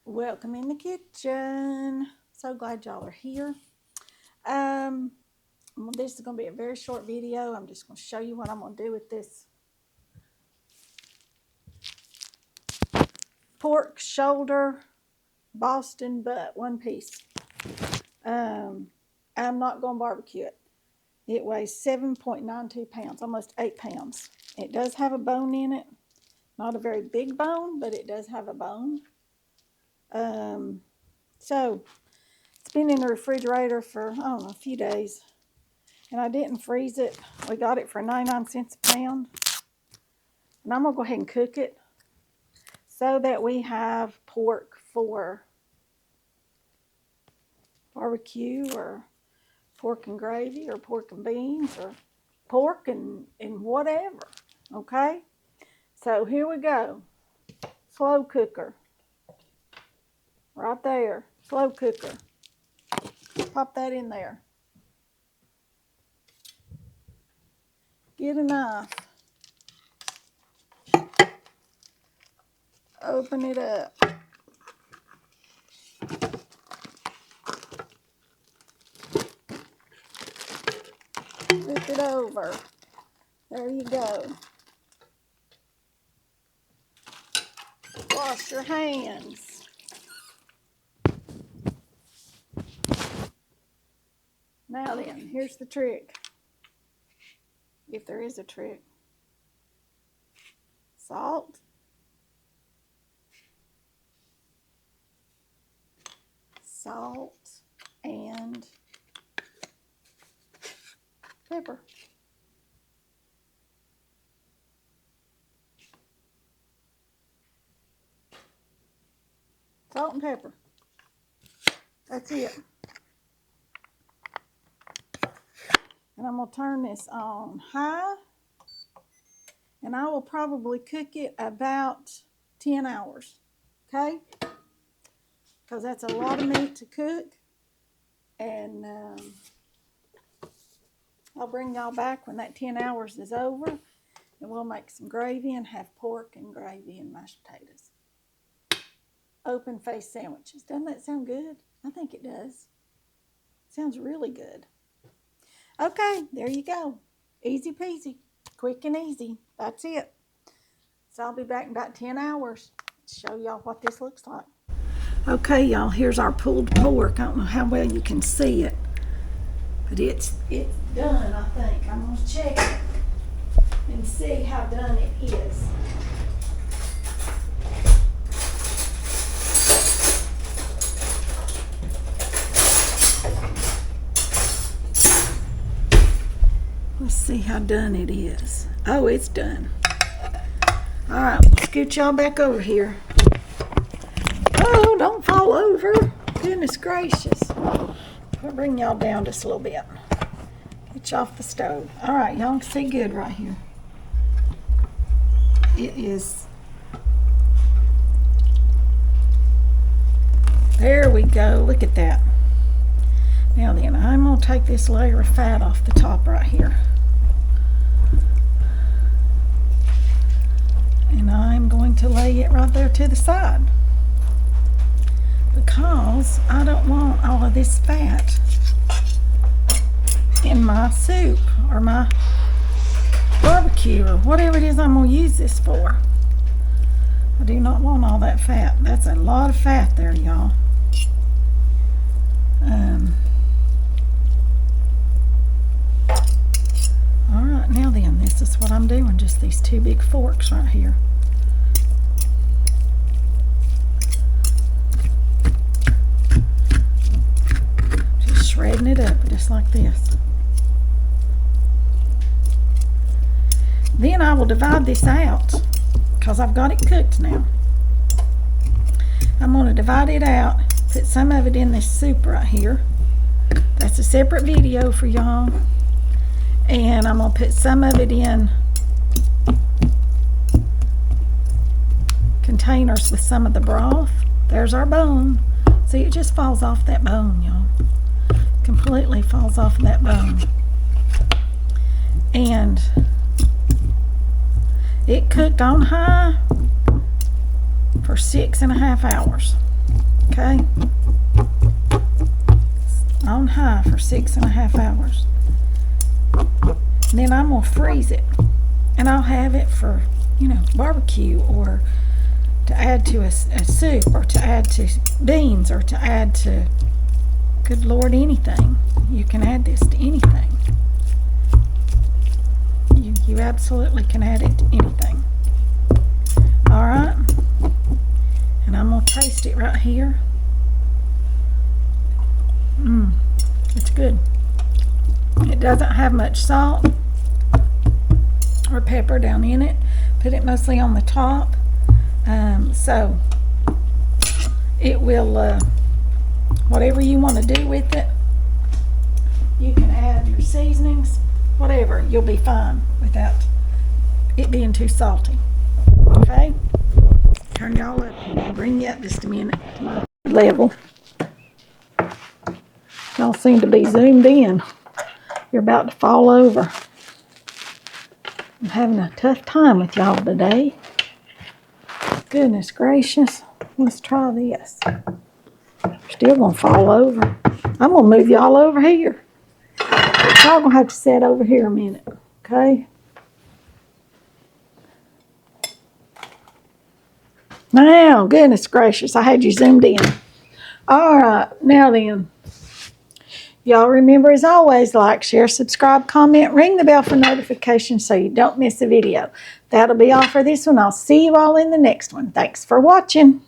Welcome in the kitchen. So glad y'all are here. This is going to be a very short video. I'm just going to show you what I'm going to do with this pork shoulder Boston butt, one piece. I'm not going to barbecue it. It weighs 7.92 pounds, almost 8 pounds. It does have a bone in it. Not a very big bone, but it does have a bone. So it's been in the refrigerator for, I don't know, a few days. And I didn't freeze it. We got it for 99 cents a pound. And I'm going to go ahead and cook it so that we have pork for barbecue or pork and gravy or pork and beans or pork and whatever. Okay? So here we go. Slow cooker. Right there. Slow cooker. Pop that in there. Get a knife. Open it up. Flip it over. There you go. Wash your hands. Now then, here's the trick. If there is a trick. Salt. Salt and pepper. Salt and pepper. That's it. And I'm going to turn this on high. And I will probably cook it about 10 hours. Okay? Because that's a lot of meat to cook. And I'll bring y'all back when that 10 hours is over. And we'll make some gravy and have pork and gravy and mashed potatoes. Open face sandwiches. Doesn't that sound good? I think it does. Sounds really good. Okay, there you go. Easy peasy. Quick and easy. That's it. So I'll be back in about 10 hours to show y'all what this looks like. Okay, y'all, here's our pulled pork. I don't know how well you can see it, but it's done, I think. I'm going to check it and see how done it is. Let's see how done it is. Oh, it's done. All right, we'll scoot y'all back over here. Oh, don't fall over. Goodness gracious. I'll bring y'all down just a little bit. Get you off the stove. All right, y'all can see good right here. It is. There we go. Look at that. Now then, I'm going to take this layer of fat off the top right here. And I'm going to lay it right there to the side. Because I don't want all of this fat in my soup or my barbecue or whatever it is I'm going to use this for. I do not want all that fat. That's a lot of fat there, y'all. Alright, now then, this is what I'm doing. Just these two big forks right here. Just shredding it up just like this. Then I will divide this out because I've got it cooked now. I'm going to divide it out, put some of it in this soup right here. That's a separate video for y'all. And I'm going to put some of it in containers with some of the broth. There's our bone. See, it just falls off that bone, y'all. Completely falls off that bone. And it cooked on high for 6.5 hours. Okay? On high for 6.5 hours. Then I'm going to freeze it. And I'll have it for, barbecue, or to add to a soup, or to add to beans, or to add to, good Lord, anything. You can add this to anything. You absolutely can add it to anything. All right. And I'm going to taste it right here. It's good. It doesn't have much salt or pepper down in it. Put it mostly on the top. So it will, whatever you want to do with it, you can add your seasonings, whatever. You'll be fine without it being too salty. Okay? Turn y'all up. I'll bring you up just a minute to my level. Y'all seem to be zoomed in. You're about to fall over. I'm having a tough time with y'all today. Goodness gracious. Let's try this. Still gonna fall over. I'm gonna move y'all over here. Y'all gonna have to sit over here a minute, okay? Now, goodness gracious, I had you zoomed in. All right, now then. Y'all remember, as always, like, share, subscribe, comment, ring the bell for notifications so you don't miss a video. That'll be all for this one. I'll see you all in the next one. Thanks for watching.